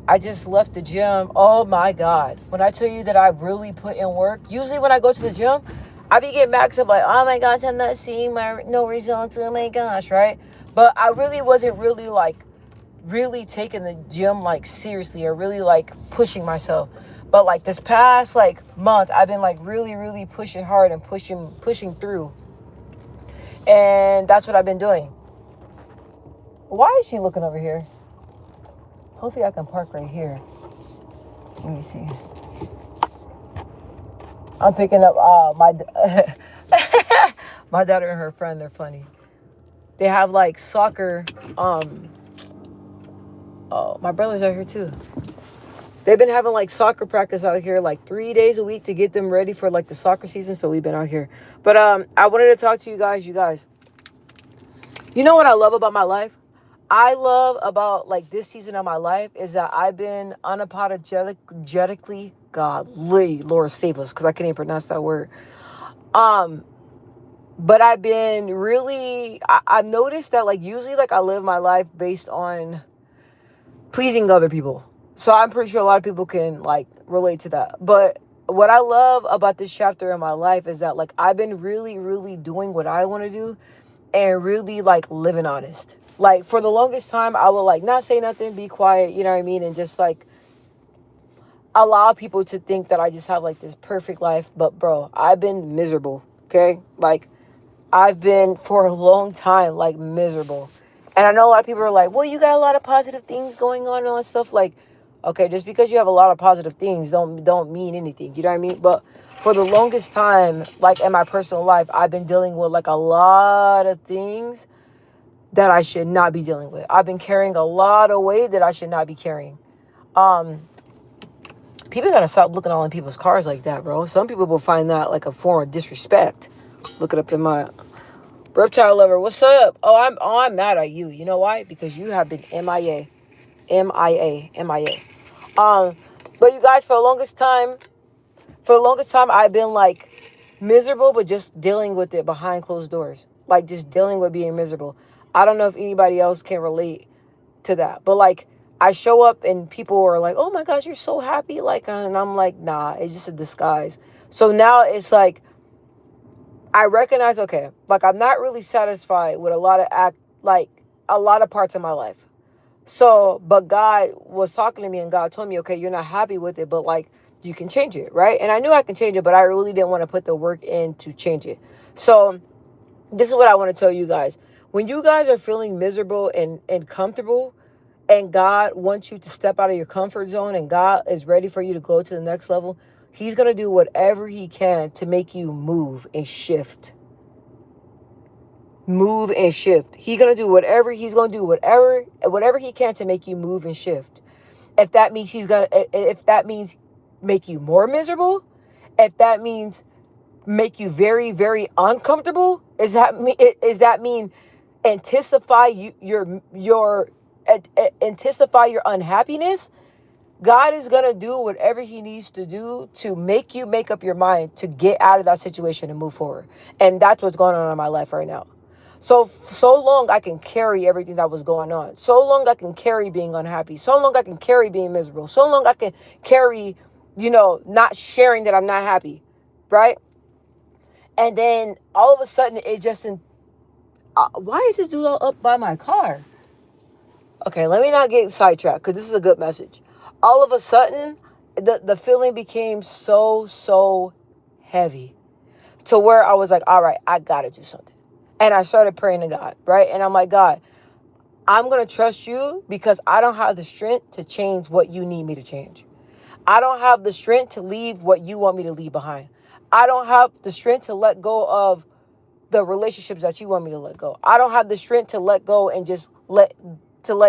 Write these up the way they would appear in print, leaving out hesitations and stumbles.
I just left the gym. Oh my God. When I tell you that I really put in work, usually when I go to the gym, I be getting back up like, oh my gosh, I'm not seeing my no results. Oh my gosh, right? But I really wasn't really like really taking the gym like seriously or really like pushing myself. But like this past like month, I've been like really, really pushing hard and pushing through. And that's what I've been doing. Why is she looking over here? Hopefully I can park right here. Let me see. I'm picking up my my daughter and her friend. They're funny. They have like soccer. Oh, my brother's out here too. They've been having like soccer practice out here like 3 days a week to get them ready for like the soccer season. So we've been out here. But I wanted to talk to you guys. You guys, you know what I love about my life? I love about like this season of my life is that I've been unapologetically, godly, Lord save us, because I can't even pronounce that word. Um, but I've been really, I've noticed that like usually like I live my life based on pleasing other people. So I'm pretty sure a lot of people can like relate to that. But what I love about this chapter in my life is that like I've been really, really doing what I want to do and really like living honest. Like for the longest time, I would like not say nothing, be quiet, you know what I mean? And just like allow people to think that I just have like this perfect life. But bro, I've been miserable. Okay. Like I've been for a long time, like miserable. And I know a lot of people are like, well, you got a lot of positive things going on and all that stuff. Like, okay, just because you have a lot of positive things don't mean anything. You know what I mean? But for the longest time, like in my personal life, I've been dealing with like a lot of things that I should not be dealing with. I've been carrying a lot of weight that I should not be carrying. Um, People gotta stop looking all in people's cars like that, bro. Some people will find that like a form of disrespect. Look it up in my reptile lover. What's up? I'm mad at you. You know why? Because you have been MIA. MIA. MIA. But you guys, for the longest time I've been like miserable, but just dealing with it behind closed doors. Like just dealing with being miserable. I don't know if anybody else can relate to that. But like I show up and people are like, "Oh my gosh, you're so happy." Like and I'm like, "Nah, it's just a disguise." So now it's like I recognize, okay, like I'm not really satisfied with like a lot of parts of my life. So, but God was talking to me and God told me, okay, you're not happy with it, but like you can change it, right? And I knew I can change it, but I really didn't want to put the work in to change it. So, this is what I want to tell you guys. When you guys are feeling miserable and comfortable, and God wants you to step out of your comfort zone and God is ready for you to go to the next level, He's going to do whatever He can to make you move and shift. Move and shift. He's gonna do whatever he can to make you move and shift. If that means make you more miserable, if that means make you very, very uncomfortable, is that mean anticipate anticipate your unhappiness? God is going to do whatever He needs to do to make you make up your mind to get out of that situation and move forward. And that's what's going on in my life right now. So long I can carry everything that was going on. So long I can carry being unhappy. So long I can carry being miserable. So long I can carry, not sharing that I'm not happy. Right? And then all of a sudden it just, why is this dude all up by my car? Okay, let me not get sidetracked because this is a good message. All of a sudden, the feeling became so heavy to where I was like, all right, I got to do something. And I started praying to God, right? And I'm like, God, I'm going to trust you because I don't have the strength to change what you need me to change. I don't have the strength to leave what you want me to leave behind. I don't have the strength to let go of the relationships that you want me to let go. I don't have the strength to let go and just let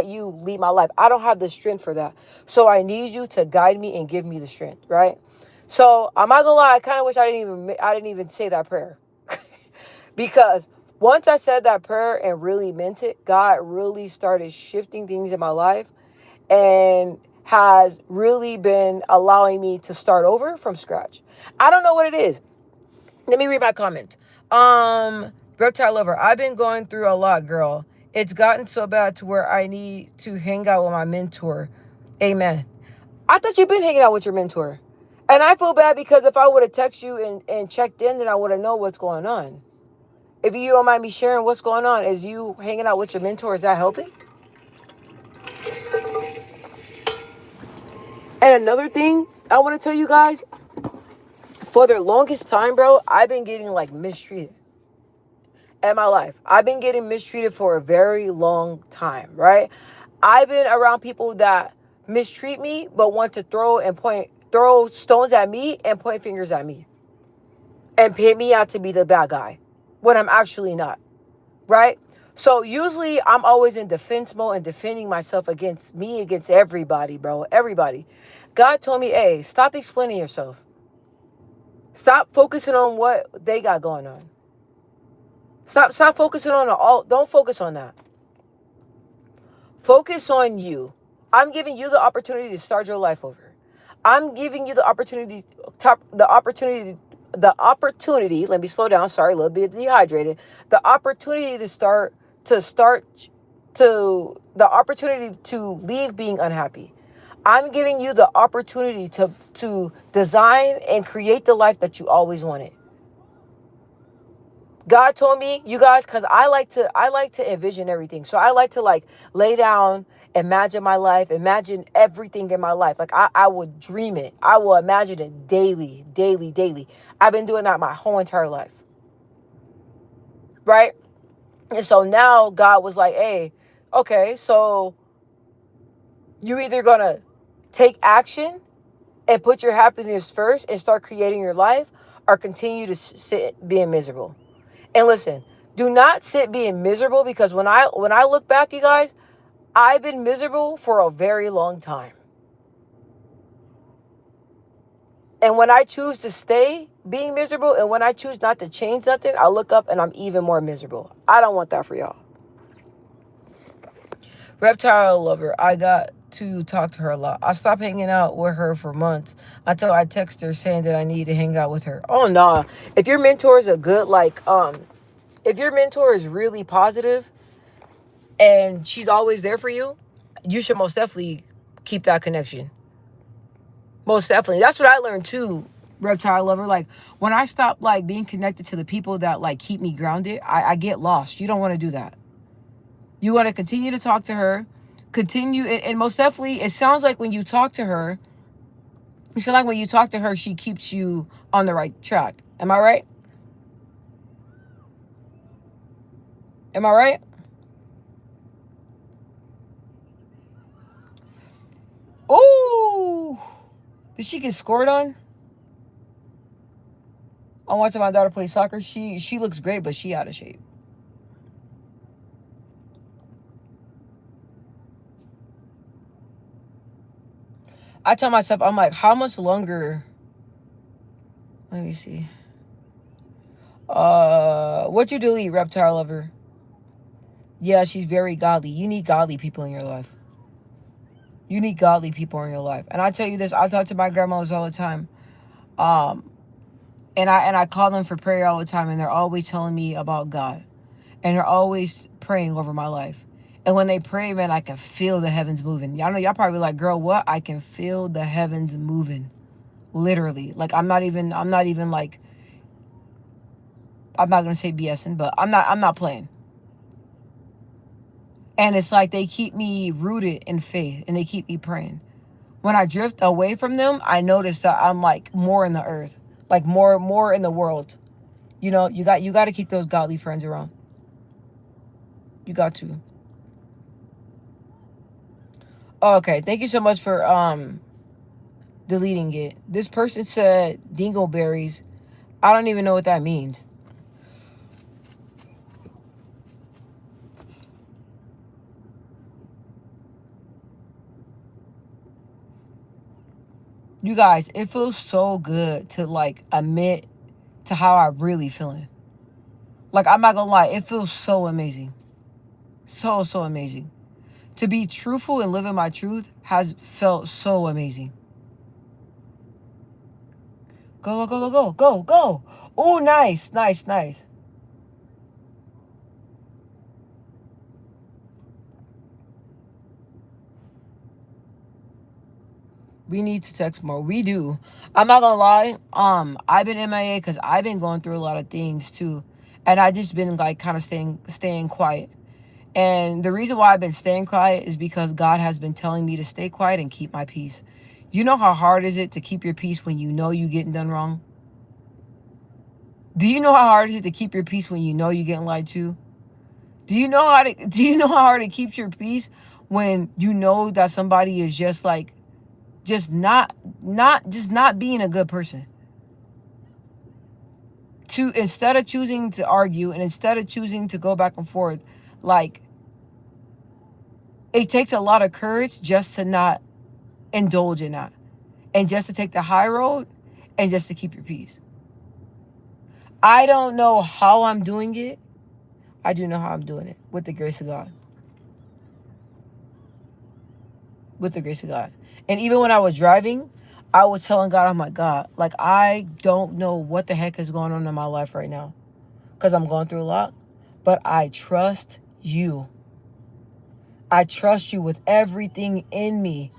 you lead my life. I don't have the strength for that. So I need you to guide me and give me the strength, right? So I'm not gonna lie, I kind of wish I didn't even say that prayer. Because once I said that prayer and really meant it, God really started shifting things in my life and has really been allowing me to start over from scratch. I don't know what it is. Let me read my comment. Reptile lover, I've been going through a lot, girl. It's gotten so bad to where I need to hang out with my mentor Amen. I thought you've been hanging out with your mentor. And I feel bad because if I would have texted you and checked in, then I would have known what's going on. If you don't mind me sharing what's going on, is you hanging out with your mentor, is that helping? And another thing I want to tell you guys, for the longest time, bro, I've been getting like mistreated in my life. I've been getting mistreated for a very long time, right? I've been around people that mistreat me but want to throw stones at me and point fingers at me and paint me out to be the bad guy when I'm actually not, right? So usually I'm always in defense mode and defending myself against everybody, bro. Everybody. God told me, hey, stop explaining yourself. Stop focusing on what they got going on. Stop focusing on all. Don't focus on that. Focus on you. I'm giving you the opportunity to start your life over. I'm giving you the opportunity, let me slow down, sorry, a little bit dehydrated. The opportunity the opportunity to leave being unhappy. I'm giving you the opportunity to design and create the life that you always wanted. God told me, you guys, because I like to envision everything. So I like to like lay down, imagine my life, imagine everything in my life. Like I would dream it. I will imagine it daily, daily, daily. I've been doing that my whole entire life. Right? And so now God was like, hey, okay, so you either gonna take action and put your happiness first and start creating your life, or continue to sit being miserable. And listen, do not sit being miserable, because when I look back, you guys, I've been miserable for a very long time. And when I choose to stay being miserable and when I choose not to change nothing, I look up and I'm even more miserable. I don't want that for y'all. Reptile lover, I got to talk to her a lot. I stopped hanging out with her for months until I text her saying that I need to hang out with her. Oh nah. If your mentor is a good if your mentor is really positive and she's always there for you, you should most definitely keep that connection. Most definitely. That's what I learned too, reptile lover. Like when I stop like being connected to the people that like keep me grounded, I get lost. You don't want to do that. You want to continue to talk to her, continue, and most definitely, it sounds like when you talk to her, she keeps you on the right track. Am I right? Am I right? Ooh, did she get scored on? I'm watching my daughter play soccer. She looks great, but she out of shape. I tell myself, I'm like, how much longer? Let me see. What you delete, reptile lover? Yeah, she's very godly. You need godly people in your life. You need godly people in your life. And I tell you this, I talk to my grandmothers all the time. Um, and I call them for prayer all the time, and they're always telling me about God. And they're always praying over my life. And when they pray, man, I can feel the heavens moving. Y'all know, y'all probably like, girl, what? I can feel the heavens moving. Literally. Like I'm not even like, I'm not gonna say BSing, but I'm not playing. And it's like they keep me rooted in faith and they keep me praying. When I drift away from them, I notice that I'm like more in the earth, like more in the world. You know, you got to keep those godly friends around. You got to. Oh, okay, thank you so much for deleting it. This person said dingleberries. I don't even know what that means. You guys, it feels so good to like admit to how I really feeling. Like I'm not gonna lie, it feels so amazing. So amazing. To be truthful and living my truth has felt so amazing. Go, go, go, go, go, go, go. Oh, nice, nice, nice. We need to text more. We do. I'm not gonna lie. I've been MIA because I've been going through a lot of things too, and I just been like kind of staying quiet. And the reason why I've been staying quiet is because God has been telling me to stay quiet and keep my peace. You know how hard is it to keep your peace when you know you're getting done wrong? Do you know how hard is it to keep your peace when you know you're getting lied to? Do you know how hard it keeps your peace when you know that somebody is just like just not being a good person? To instead of choosing to argue and instead of choosing to go back and forth, like it takes a lot of courage just to not indulge in that and just to take the high road and just to keep your peace. I don't know how I'm doing it. I do know how I'm doing it with the grace of God. With the grace of God. And even when I was driving, I was telling God, oh my God, like I don't know what the heck is going on in my life right now because I'm going through a lot, but I trust you. I trust you with everything in me.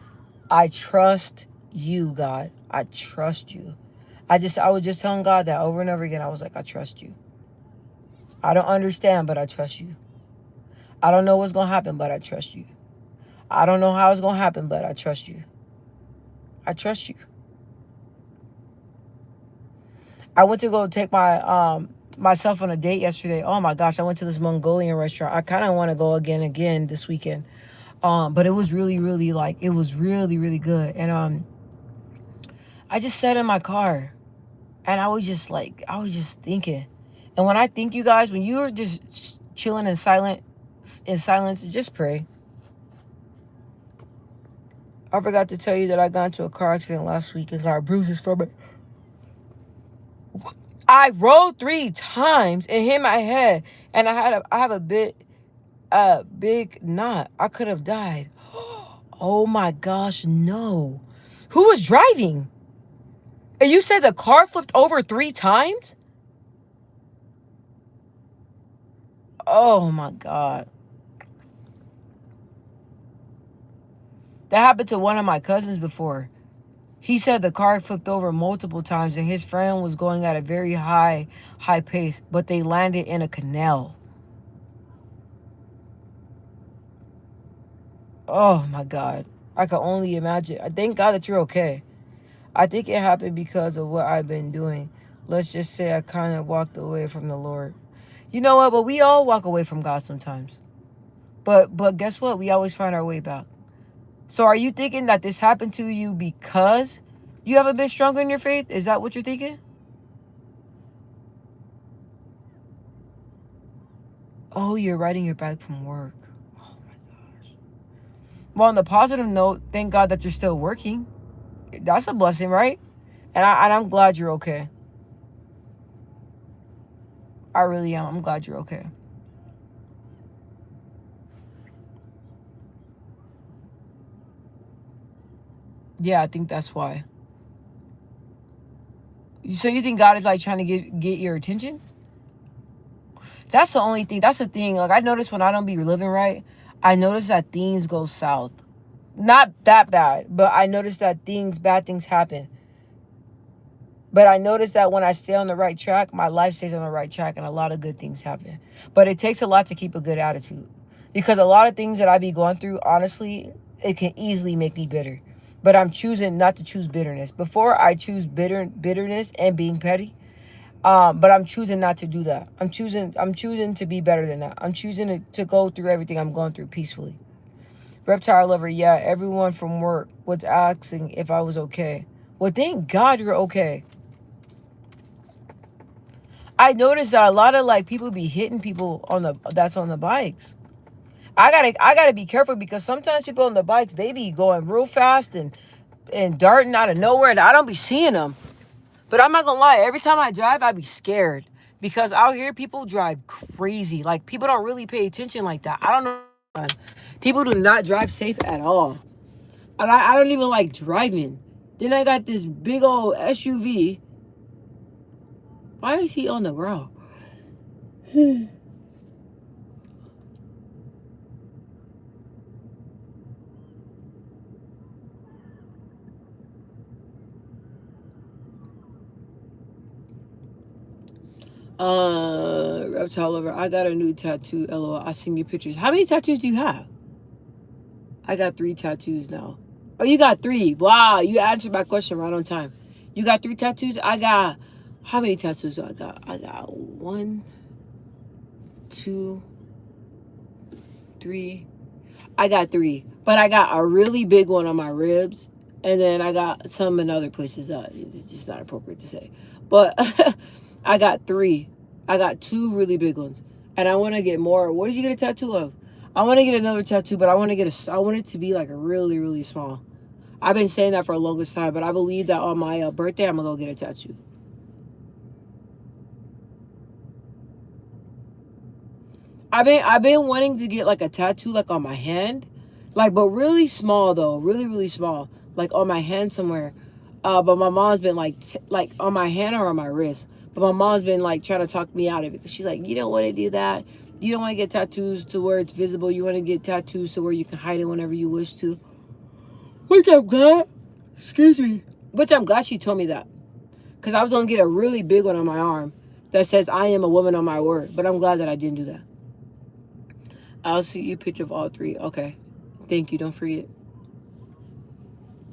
I trust you, God. I trust you. I was just telling God that over and over again. I was like, I trust you. I don't understand, but I trust you. I don't know what's going to happen, but I trust you. I don't know how it's going to happen, but I trust you. I trust you. I went to go take myself on a date yesterday. Oh my gosh, I went to this Mongolian restaurant. I kind of want to go again this weekend. But it was really like it was really good. And I just sat in my car and I was just thinking. And when I think, you guys, when you're just chilling in silence, just pray. I forgot to tell you that I got into a car accident last week and got bruises from it. I rolled 3 times and hit my head, and I have a big knot. I could have died. Oh my gosh, no. Who was driving? And you said the car flipped over 3 times? Oh my God. That happened to one of my cousins before. He said the car flipped over multiple times and his friend was going at a very high pace, but they landed in a canal. Oh my God. I can only imagine. I thank God that you're okay. I think it happened because of what I've been doing. Let's just say I kind of walked away from the Lord. You know what? But we all walk away from God sometimes. But guess what? We always find our way back. So are you thinking that this happened to you because you haven't been stronger in your faith? Is that what you're thinking? Oh, you're riding your bike from work. Oh my gosh. Well, on the positive note, thank God that you're still working. That's a blessing, right? And I'm glad you're okay. I really am. I'm glad you're okay. Yeah, I think that's why. So you think God is like trying to get your attention? That's the only thing. That's the thing. Like I notice when I don't be living right, I notice that things go south. Not that bad, but I notice that bad things happen. But I notice that when I stay on the right track, my life stays on the right track and a lot of good things happen. But it takes a lot to keep a good attitude. Because a lot of things that I be going through, honestly, it can easily make me bitter. But I'm choosing not to choose bitterness. Before I choose bitterness and being petty. But I'm choosing not to do that. I'm choosing to be better than that. I'm choosing to go through everything I'm going through peacefully. Reptile lover, yeah, everyone from work was asking if I was okay. Well, thank God you're okay. I noticed that a lot of like people be hitting people on the bikes. I gotta be careful because sometimes people on the bikes they be going real fast and darting out of nowhere and I don't be seeing them. But I'm not gonna lie, every time I drive, I be scared because out here people drive crazy. Like people don't really pay attention like that. I don't know. People do not drive safe at all, and I don't even like driving. Then I got this big old SUV. Why is he on the ground? Reptile lover. I got a new tattoo. LOL. I seen your pictures. How many tattoos do you have? I got 3 tattoos now. Oh, you got 3. Wow, you answered my question right on time. You got 3 tattoos? I got, how many tattoos do I got? I got 1, 2, 3. I got 3. But I got a really big one on my ribs. And then I got some in other places that it's just not appropriate to say. But I got 3. I got 2 really big ones. And I want to get more. What did you get a tattoo of? I want to get another tattoo, but I want it to be like a really, really small. I've been saying that for the longest time, but I believe that on my birthday, I'm going to go get a tattoo. I've been wanting to get like a tattoo like on my hand, like, but really small though, really, really small, like on my hand somewhere. But my mom's been like on my hand or on my wrist. But my mom's been like trying to talk me out of it because she's like, you don't want to do that. You don't want to get tattoos to where it's visible. You want to get tattoos to where you can hide it whenever you wish to. Which I'm glad. Excuse me. Which I'm glad she told me that. Because I was going to get a really big one on my arm that says, I am a woman on my word. But I'm glad that I didn't do that. I'll see you a picture of all 3. Okay. Thank you. Don't forget.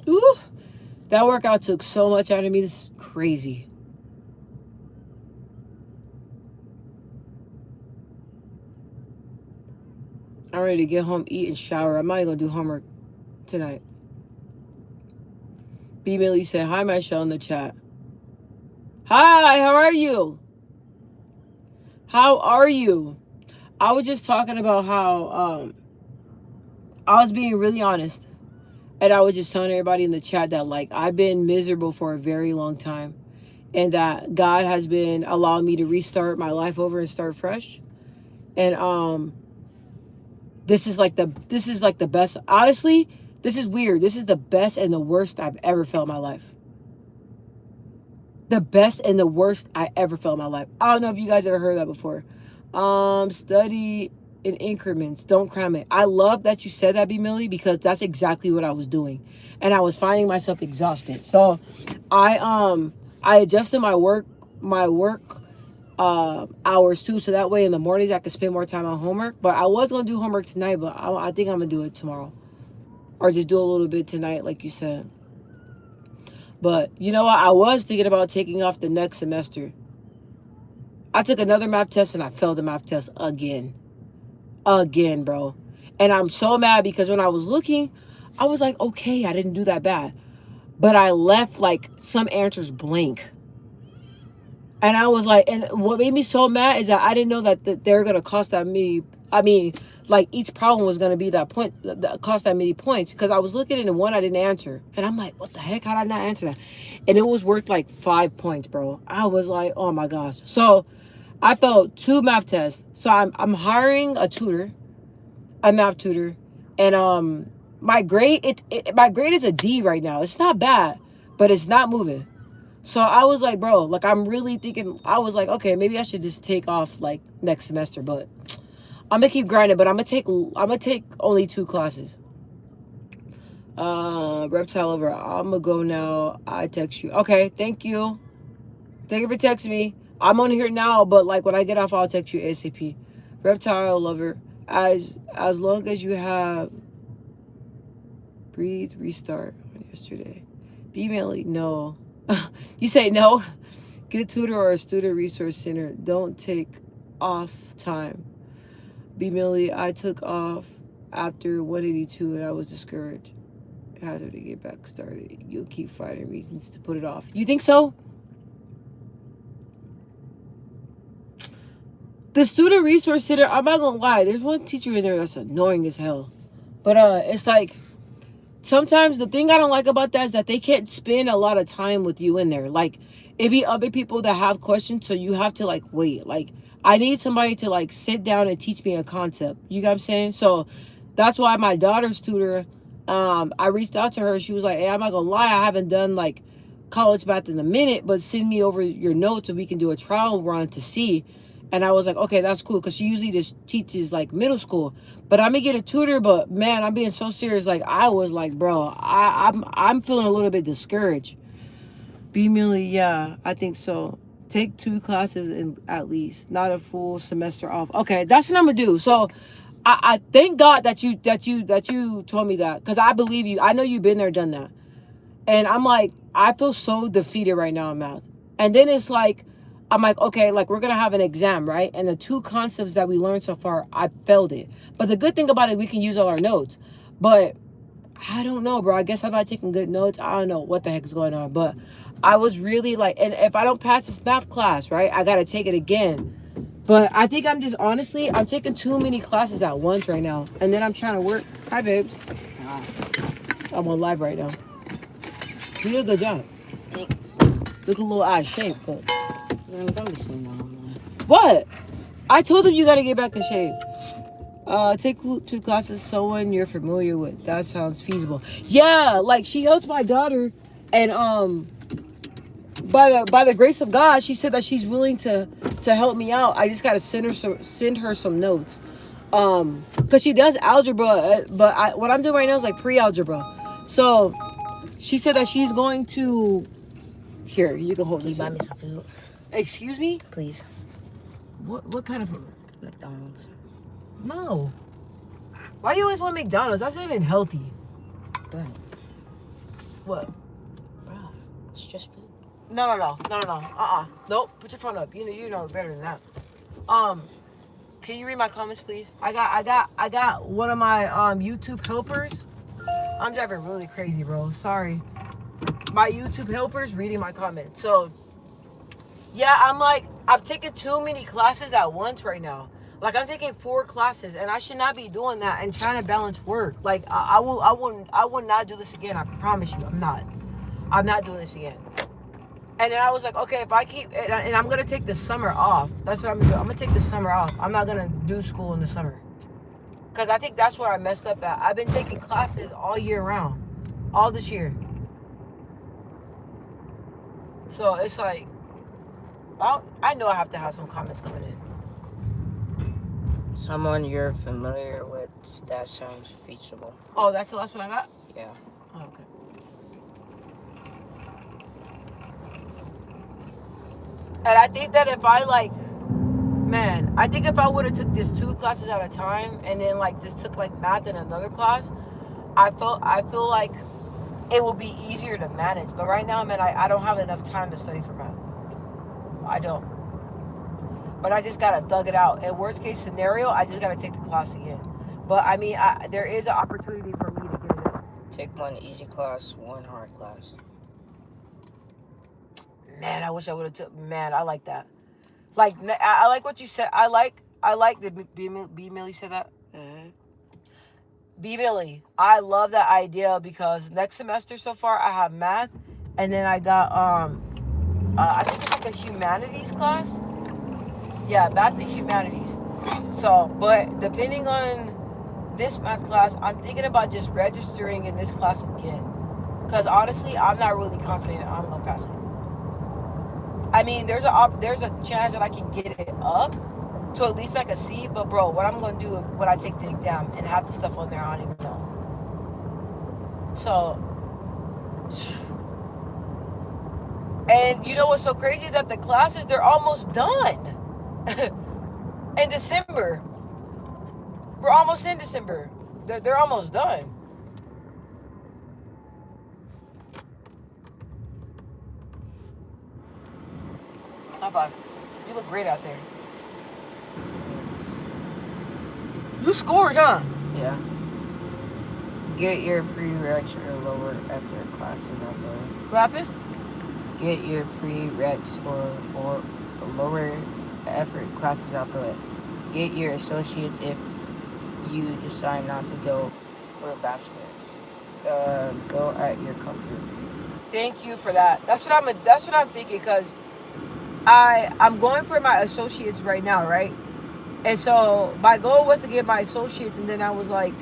Ooh. That workout took so much out of me. This is crazy. I'm ready to get home, eat, and shower. I'm not even going to do homework tonight. B. Millie said, hi, Michelle in the chat. Hi, how are you? How are you? I was just talking about how I was being really honest. And I was just telling everybody in the chat that, like, I've been miserable for a very long time. And that God has been allowing me to restart my life over and start fresh. And this is like the best. Honestly, this is weird. This is the best and the worst I've ever felt in my life. The best and the worst I ever felt in my life. I don't know if you guys ever heard that before. Study in increments. Don't cram it. I love that you said that, B. Millie, because that's exactly what I was doing. And I was finding myself exhausted. So I adjusted my work hours too, so that way in the mornings I could spend more time on homework. But I was gonna do homework tonight, but I think I'm gonna do it tomorrow, or just do a little bit tonight, like you said. But you know what? I was thinking about taking off the next semester. I took another math test and I failed the math test again, bro. And I'm so mad because when I was looking, I was like, okay, I didn't do that bad, but I left like some answers blank. And I was like, and what made me so mad is that I didn't know that they're going to cost that many. I mean, like each problem was going to be that point, that cost that many points. Because I was looking at the one I didn't answer. And I'm like, what the heck? How did I not answer that? And it was worth like 5 points, bro. I was like, oh my gosh. So I failed 2 math tests. So I'm hiring a tutor, a math tutor. And my grade, my grade is a D right now. It's not bad, but it's not moving. So I was like, bro, like I'm really thinking, I was like, okay, maybe I should just take off like next semester, but I'm gonna keep grinding, but I'm gonna take only 2 classes. Reptile over. I'm gonna go now. I text you. Okay, thank you. Thank you for texting me. I'm on here now, but like when I get off, I'll text you ASAP. Reptile lover. As long as you have breathe, restart on yesterday. Be Millie, no. You say no? Get a tutor or a student resource center. Don't take off time. B. Millie, I took off after 182 and I was discouraged. How did it get back started? You'll keep finding reasons to put it off. You think so? The student resource center, I'm not gonna lie, there's one teacher in there that's annoying as hell. But it's like, sometimes the thing I don't like about that is that they can't spend a lot of time with you in there. Like, it be other people that have questions, so you have to like wait. Like, I need somebody to like sit down and teach me a concept. You know what I'm saying? So that's why my daughter's tutor, I reached out to her. She was like, hey, I'm not gonna lie, I haven't done like college math in a minute, but send me over your notes so we can do a trial run to see. And I was like, okay, that's cool, because she usually just teaches like middle school. But I'm gonna get a tutor. But man, I'm being so serious. Like I was like, bro, I'm feeling a little bit discouraged. B. Millie, yeah, I think so. Take 2 classes at least, not a full semester off. Okay, that's what I'm gonna do. So I thank God that you told me that, because I believe you. I know you've been there, done that. And I'm like, I feel so defeated right now in math. And then it's like, I'm like, okay, like we're gonna have an exam, right? And the 2 concepts that we learned so far, I failed it. But the good thing about it, we can use all our notes. But I don't know, bro. I guess I'm not taking good notes. I don't know what the heck is going on. But I was really like, and if I don't pass this math class, right, I got to take it again. But I think I'm just, honestly, I'm taking too many classes at once right now. And then I'm trying to work. Hi, babes. I'm on live right now. You did a good job. Thanks. Look a little out of shape, but. What? I told him you got to get back in shape. Take 2 classes, someone you're familiar with. That sounds feasible. Yeah, like she helps my daughter, and by the grace of God, she said that she's willing to help me out. I just gotta send her some notes, cause she does algebra, but what I'm doing right now is like pre-algebra. So she said that she's going to. Here, you can hold this. Can you buy me some food? Excuse me? Please. What kind of food? McDonald's. No. Why you always want McDonald's? That's not even healthy. But, What? bro, it's just food. No. Nope. Put your phone up. You know better than that. Can you read my comments, please? I got one of my YouTube helpers. I'm driving really crazy, bro. Sorry. My YouTube helpers reading my comments. So yeah, I'm taking too many classes at once right now. Like I'm taking 4 classes, and I should not be doing that and trying to balance work. Like I will not do this again. I promise you, I'm not doing this again. And then I was like, okay, if I keep, and I'm gonna take the summer off. That's what I'm gonna do. I'm gonna take the summer off. I'm not gonna do school in the summer, because I think that's where I messed up at. I've been taking classes all year round, all this year. So it's like, I know I have to have some comments coming in. Someone you're familiar with. That sounds feasible. Oh, that's the last one I got? Yeah. Oh, okay. And I think that if I I think if I would have took just 2 classes at a time, and then just took math in another class, I feel like it will be easier to manage. But right now, man, I don't have enough time to study for math. I don't. But I just gotta thug it out. And worst case scenario, I just gotta take the class again. But I mean, there is an opportunity for me to get it in. Take 1 easy class, 1 hard class. Man, I wish I would have took. Man, I like that. Like I like what you said. I like that B Millie said that. Mm-hmm. B Millie, I love that idea, because next semester so far I have math, and then I got I think it's like a humanities class. Yeah, math and humanities. So, but depending on this math class, I'm thinking about just registering in this class again, because honestly, I'm not really confident I'm gonna pass it. I mean, there's a chance that I can get it up to at least like a C, but bro, what I'm gonna do when I take the exam and have the stuff on there, I don't even know. So, and you know what's so crazy? That the classes, they're almost done. In December. We're almost in December. They're almost done. High five. You look great out there. You scored, huh? Yeah. Get your prereqs or lower effort classes out the way. What happened? Get your prereqs or lower effort classes out the way. Get your associates if you decide not to go for a bachelor's. Go at your comfort. Thank you for that. That's what I'm thinking, because I'm going for my associates right now, right? And so my goal was to get my associates, and then I was like,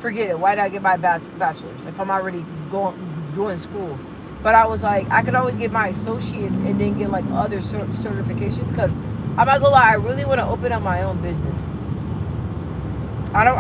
forget it. Why did I get my bachelor's if I'm already doing school? But I was like, I could always get my associates and then get other certifications, because I'm not gonna lie, I really want to open up my own business. I don't